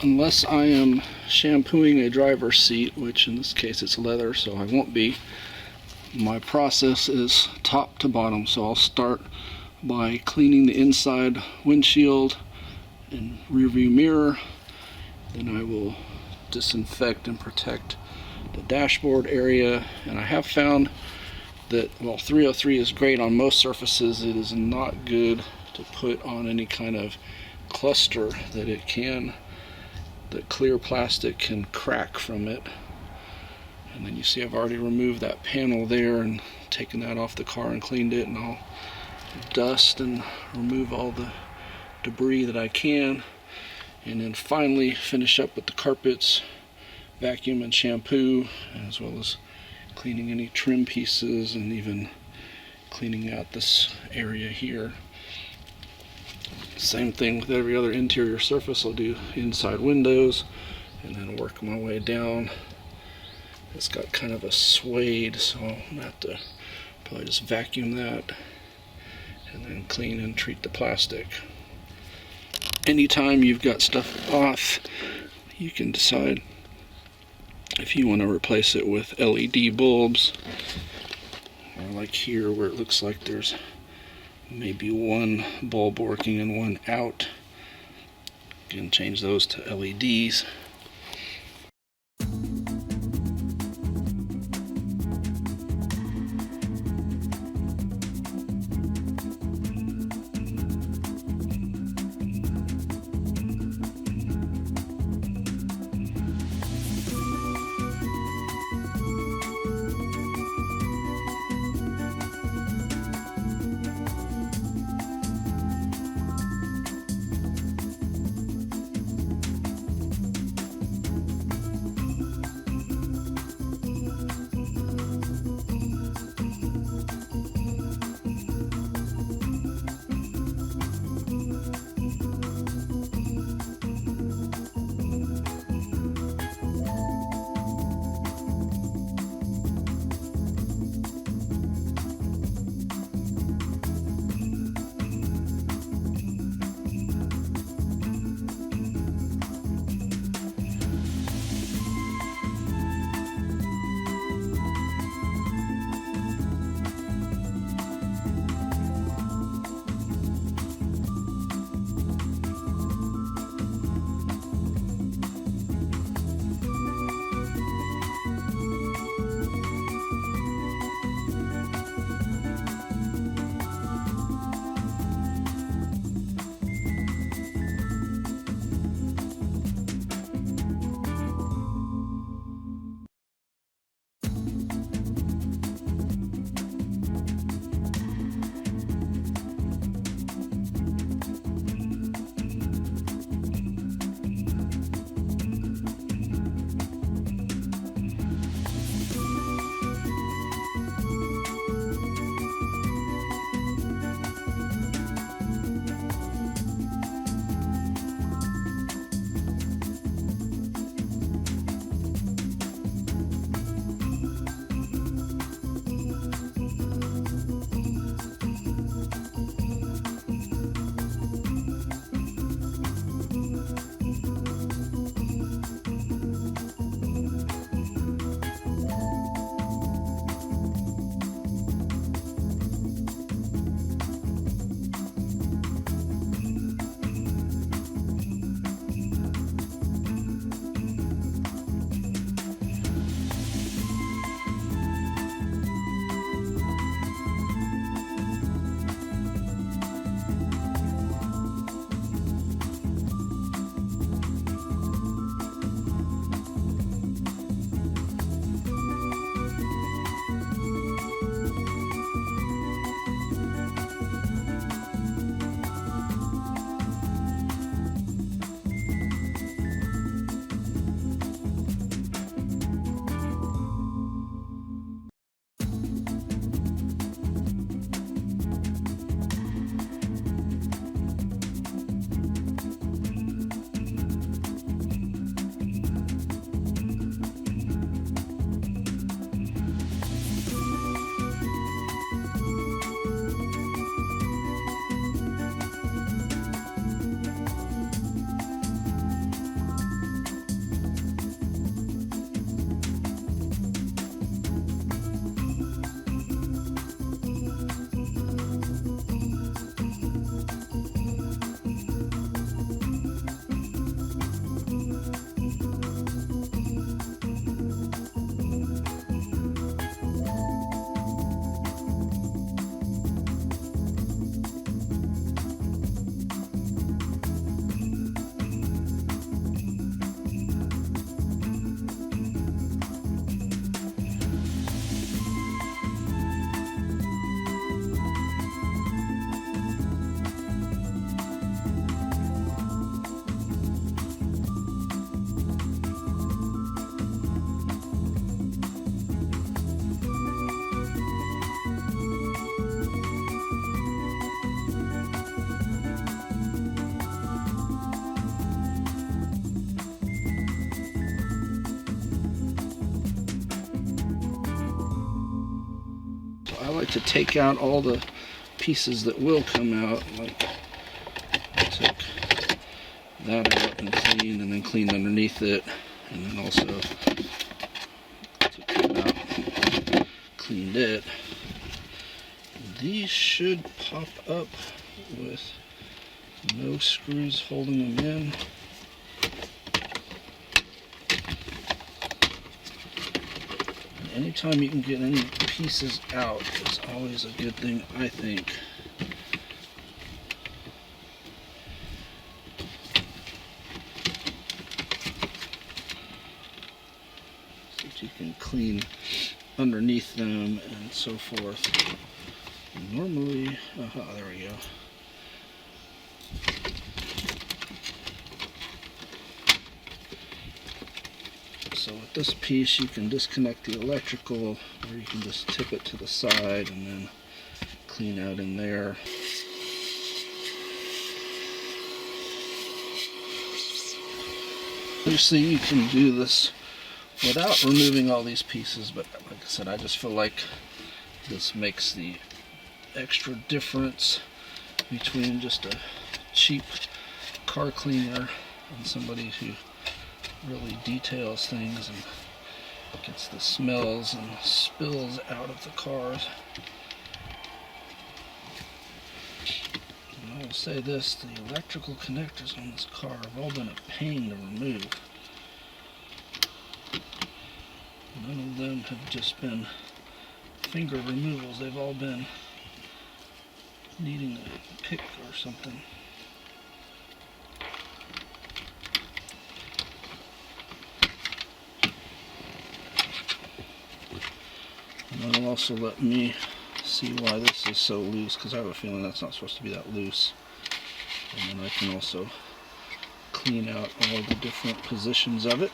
unless I am shampooing a driver's seat, which in this case it's leather, so I won't be, my process is top to bottom. So I'll start by cleaning the inside windshield and rearview mirror. Then I will disinfect and protect the dashboard area. And I have found that while 303 is great on most surfaces, it is not good to put on any kind of cluster that clear plastic can crack from it. And then you see I've already removed that panel there and taken that off the car and cleaned it, and I'll dust and remove all the debris that I can, and then finally finish up with the carpets, vacuum and shampoo, as well as cleaning any trim pieces and even cleaning out this area here. Same thing with every other interior surface. I'll do inside windows and then work my way down. It's got kind of a suede, so I'm gonna have to probably just vacuum that and then clean and treat the plastic. Anytime you've got stuff off, you can decide if you want to replace it with LED bulbs, or like here where it looks like there's maybe one bulb working and one out. You can change those to LEDs. to take out all the pieces that will come out. Like I took that out and cleaned, and then cleaned underneath it, and then also took that out, cleaned it. These should pop up with no screws holding them in. And anytime you can get any pieces out is always a good thing, I think. So that you can clean underneath them and so forth. Normally, there we go. So with this piece you can disconnect the electrical, or you can just tip it to the side and then clean out in there. Obviously you can do this without removing all these pieces, but like I said, I just feel like this makes the extra difference between just a cheap car cleaner and somebody who really details things and gets the smells and spills out of the cars. And I will say this, the electrical connectors on this car have all been a pain to remove. None of them have just been finger removals, they've all been needing a pick or something. And that'll also let me see why this is so loose, because I have a feeling that's not supposed to be that loose. And then I can also clean out all the different positions of it.